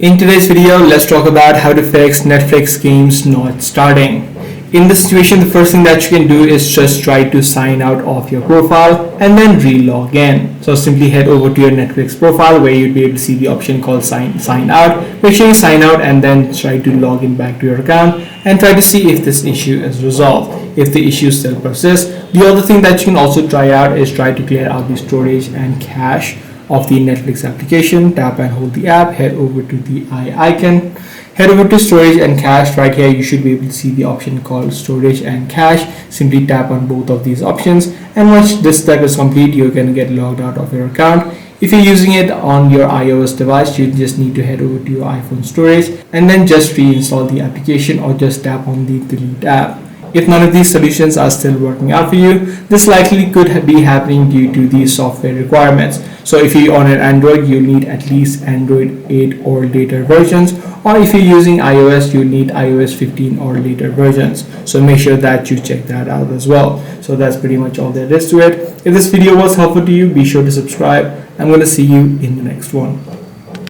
In today's video, let's talk about how to fix Netflix games not starting. In this situation, the first thing that you can do is just try to sign out of your profile and then re-log in. So simply head over to your Netflix profile where you'd be able to see the option called sign out. Make sure you sign out and then try to log in back to your account and try to see if this issue is resolved. If the issue still persists, the other thing that you can also try out is try to clear out the storage and cache of the Netflix application. Tap and hold the app, head over to the eye icon, head over to storage and cache. Right here you should be able to see the option called storage and cache. Simply tap on both of these options, and once this step is complete, you're going to get logged out of your account. If you're using it on your iOS device, you just need to head over to your iPhone storage and then just reinstall the application or just tap on the delete app. If none of these solutions are still working out for you, this likely could be happening due to the software requirements. So if you're on an Android, you need at least Android 8 or later versions, or if you're using iOS, you need iOS 15 or later versions. So make sure that you check that out as well. So that's pretty much all there is to it. If this video was helpful to you, be sure to subscribe. I'm going to see you in the next one.